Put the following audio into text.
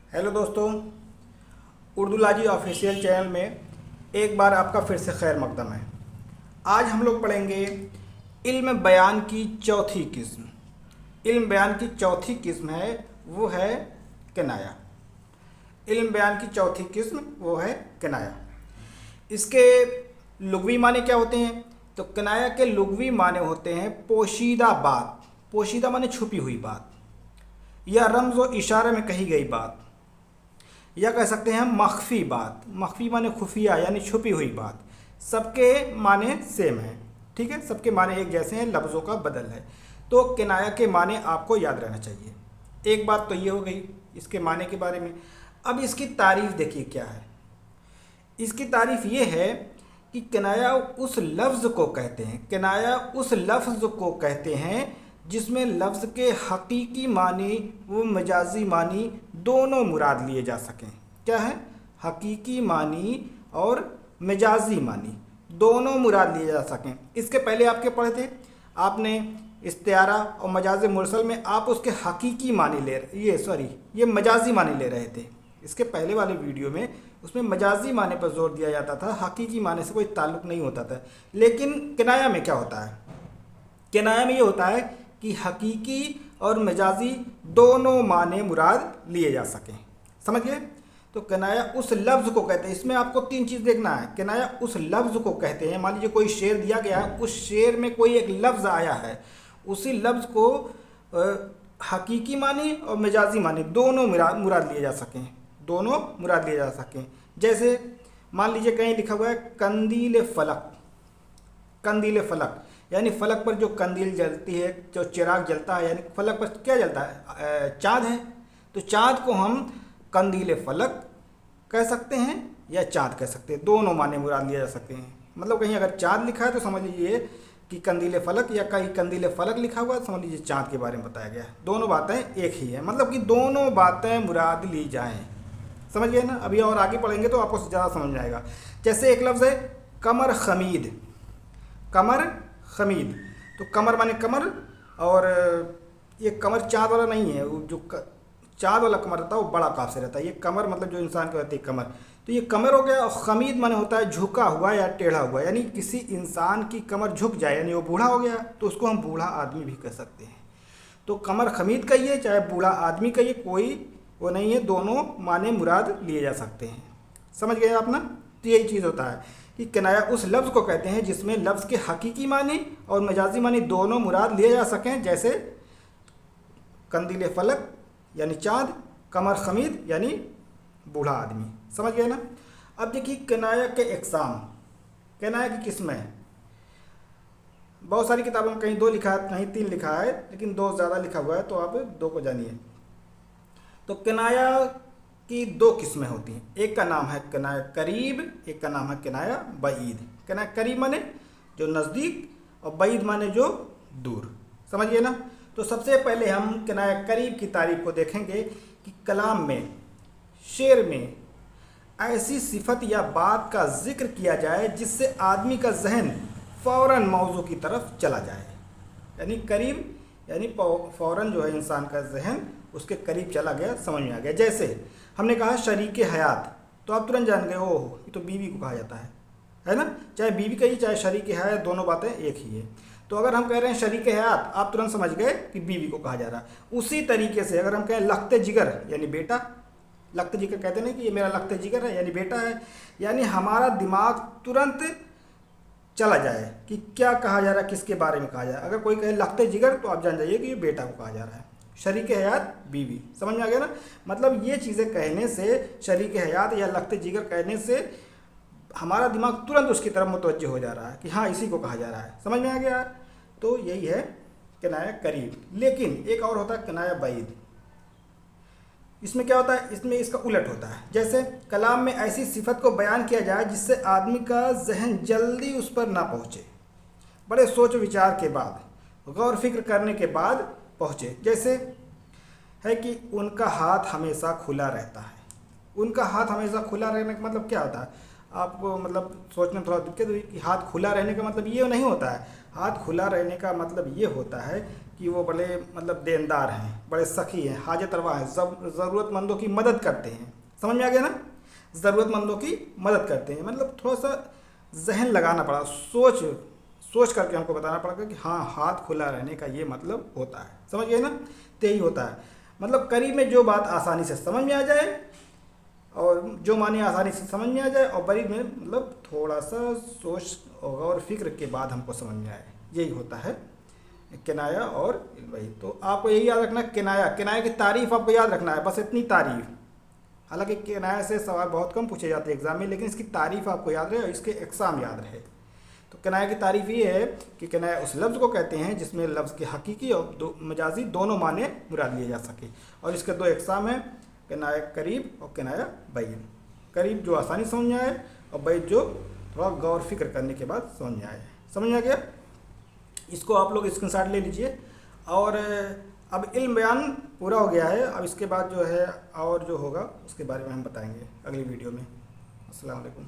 Hello दोस्तों, Urdu लाजी official channel में एक बार आपका फिर से खैर मकदम है। आज हम लोग पढ़ेंगे इल्म बयान की चौथी किस्म। इल्म बयान की चौथी किस्म है वो है किनाया। इल्म बयान की चौथी किस्म वो है किनाया। इसके लुग़वी माने क्या होते हैं? तो किनाया के लुग़वी माने होते हैं पोशीदा बात। पोशीदा माने छुपी हुई बात या रमज़ व इशारे में कही गई बात, या कह सकते हैं मख्फी बात। मख्फी माने खुफिया यानी छुपी हुई बात। सबके माने सेम है, ठीक है, सबके माने एक जैसे हैं, लफ्ज़ों का बदल है। तो किनाया के माने आपको याद रहना चाहिए। एक बात तो ये हो गई इसके माने के बारे में। अब इसकी तारीफ़ देखिए क्या है। इसकी तारीफ़ ये है कि किनाया उस लफ्ज़ को कहते हैं, किनाया उस लफ्ज़ को कहते हैं जिसमें लफ्ज़ के हकीकी मानी व मजाजी मानी दोनों मुराद लिए जा सकें। क्या है? हकीकी मानी और मजाजी मानी दोनों मुराद लिए जा सकें। इसके पहले आपके पढ़े थे, आपने इस्तिआरा और मजाज मुरसल में आप उसके हकीकी मानी ये मजाजी मानी ले रहे थे। इसके पहले वाले वीडियो में उसमें मजाजी माने पर जोर दिया जाता था, हकीकी माने से कोई ताल्लुक़ नहीं होता था। लेकिन किनाया में क्या होता है? किनाया में ये होता है कि हकीकी और मजाजी दोनों माने मुराद लिए जा सकें। समझ गए? तो किनाया उस लफ्ज़ को कहते हैं। इसमें आपको तीन चीज़ देखना है। किनाया उस लफ्ज़ को कहते हैं। मान लीजिए कोई शेर दिया गया है, उस शेर में कोई एक लफ्ज़ आया है, उसी लफ्ज़ को हकीकी मानी और मजाजी मानी दोनों मुराद लिए जा सकें, दोनों मुराद लिए जा सकें। जैसे मान लीजिए कहीं लिखा हुआ है कंदील फलक। कंदील फलक यानी फलक पर जो कंदील जलती है, जो चिराग जलता है, यानी फलक पर क्या जलता है? चाँद है। तो चाँद को हम कंदील फलक कह सकते हैं या चाँद कह सकते हैं, दोनों माने मुराद लिया जा सकते हैं। मतलब कहीं अगर चाँद लिखा है तो समझ लीजिए कि कंदील फलक, या कहीं कंदील फलक लिखा हुआ है तो समझ लीजिए चाँद के बारे में बताया गया है। दोनों बातें एक ही है, मतलब कि दोनों बातें मुराद ली जाएँ। समझ गए ना? अभी और आगे पढ़ेंगे तो आपको ज़्यादा समझ में आएगा। जैसे एक लफ्ज़ है कमर खमीद। कमर खमीद, तो कमर माने कमर, और ये कमर चाँद वाला नहीं है। वो जो चाँद वाला कमर रहता है वो बड़ा काफ से रहता है। ये कमर मतलब जो इंसान को रहती है कमर, तो ये कमर हो गया। और खमीद माने होता है झुका हुआ या टेढ़ा हुआ, यानी किसी इंसान की कमर झुक जाए, यानी वो बूढ़ा हो गया, तो उसको हम बूढ़ा आदमी भी कह सकते हैं। तो कमर खमीद कहिए चाहे बूढ़ा आदमी कहिए, कोई वो नहीं है, दोनों माने मुराद लिए जा सकते हैं। समझ गए आप ना? तो यही चीज़ होता है कि किनाया उस लफ्ज़ को कहते हैं जिसमें लफ्ज़ के हकीकी मानी और मजाजी मानी दोनों मुराद लिए जा सकें। जैसे कंदील फलक यानी चाँद, कमर खमीद यानी बूढ़ा आदमी। समझ गए ना? अब देखिए किनाया के इक़साम, किनाया की किस्में। बहुत सारी किताबों में कहीं दो लिखा है, कहीं तीन लिखा है, लेकिन दो ज़्यादा लिखा हुआ है, तो आप दो को जानिए। तो किनाया की दो किस्में होती हैं। एक का नाम है किनाया करीब, एक का नाम है किनाया बईद। किनाया करीब माने जो नज़दीक, और बईद माने जो दूर। समझिए ना? तो सबसे पहले हम किनाया करीब की तारीफ़ को देखेंगे कि कलाम में, शेर में ऐसी सिफत या बात का जिक्र किया जाए जिससे आदमी का जहन फ़ौरन मौजू की तरफ चला जाए। यानी करीब यानी फ़ौरन जो है इंसान का जहन उसके करीब चला गया, समझ में आ गया। जैसे हमने कहा शरीक हयात, तो आप तुरंत जान गए ओह ये तो बीवी को कहा जाता है ना? चाहे बीवी कहिए चाहे शरीक हयात, दोनों बातें एक ही है। तो अगर हम कह रहे हैं शरीक हयात, आप तुरंत समझ गए कि बीवी को कहा जा रहा है। उसी तरीके से अगर हम कहें लख्ते जिगर यानी बेटा, लख्ते जिगर कहते नहीं कि ये मेरा लख्ते जिगर है यानी बेटा है, यानी हमारा दिमाग तुरंत चला जाए कि क्या कहा जा रहा है, किसके बारे में कहा जा रहा है। अगर कोई कहे लख्ते जिगर तो आप जान जाइए कि ये बेटा को कहा जा रहा है। शरीक हयात बीवी, समझ में आ गया ना? मतलब ये चीज़ें कहने से, शरीक हयात या लख्ते जिगर कहने से हमारा दिमाग तुरंत उसकी तरफ मुतवज्जे हो जा रहा है कि हाँ इसी को कहा जा रहा है। समझ में आ गया? तो यही है किनाया करीब। लेकिन एक और होता है किनाया बईद। इसमें क्या होता है? इसमें इसका उलट होता है। जैसे कलाम में ऐसी सिफत को बयान किया जाए जिससे आदमी का जहन जल्दी उस पर ना पहुँचे, बड़े सोच विचार के बाद, गौर फिक्र करने के बाद पहुँचे। जैसे है कि उनका हाथ हमेशा खुला रहता है। उनका हाथ हमेशा खुला रहने का मतलब क्या होता है? आपको मतलब सोचने में थोड़ा दिक्कत हुई कि हाथ खुला रहने का मतलब ये नहीं होता है। हाथ खुला रहने का मतलब ये होता है कि वो बड़े मतलब देनदार हैं, बड़े सखी हैं, हाजत रवा हैं, ज़रूरतमंदों की मदद करते हैं। समझ में आ गया ना? ज़रूरतमंदों की मदद करते हैं मतलब थोड़ा सा जहन लगाना पड़ा, सोच करके हमको बताना पड़ेगा कि हाँ, हाथ खुला रहने का ये मतलब होता है। समझ गए ना? तो यही होता है, मतलब करीब में जो बात आसानी से समझ में आ जाए और जो माने आसानी से समझ में आ जाए, और बरीब में मतलब थोड़ा सा सोच और फिक्र के बाद हमको समझ में आए, यही होता है किनाया और वही। तो आपको यही याद रखना, किनाया की तारीफ़ आपको याद रखना है, बस इतनी तारीफ़। हालांकि किनाया से सवाल बहुत कम पूछे जाते हैं एग्ज़ाम में, लेकिन इसकी तारीफ़ आपको याद रहे और इसके एग्ज़ाम याद रहे। तो किनाया की तारीफ़ ये है कि किनाया उस लफ्ज़ को कहते हैं जिसमें लफ्ज़ के हकीकी और मजाजी दोनों माने मुराद लिए जा सके। और इसके दो एग्ज़ाम हैं, किनाया करीब और किनाया बैन। करीब जो आसानी समझ में आए, और बैन जो थोड़ा गौर फिक्र करने के बाद समझ में आए। समझ में आ गया? इसको आप लोग स्क्रीनशॉट ले लीजिए। और अब इल्म बयान पूरा हो गया है, अब इसके बाद जो है और जो होगा उसके बारे में हम बताएंगे अगली वीडियो में। अस्सलाम वालेकुम।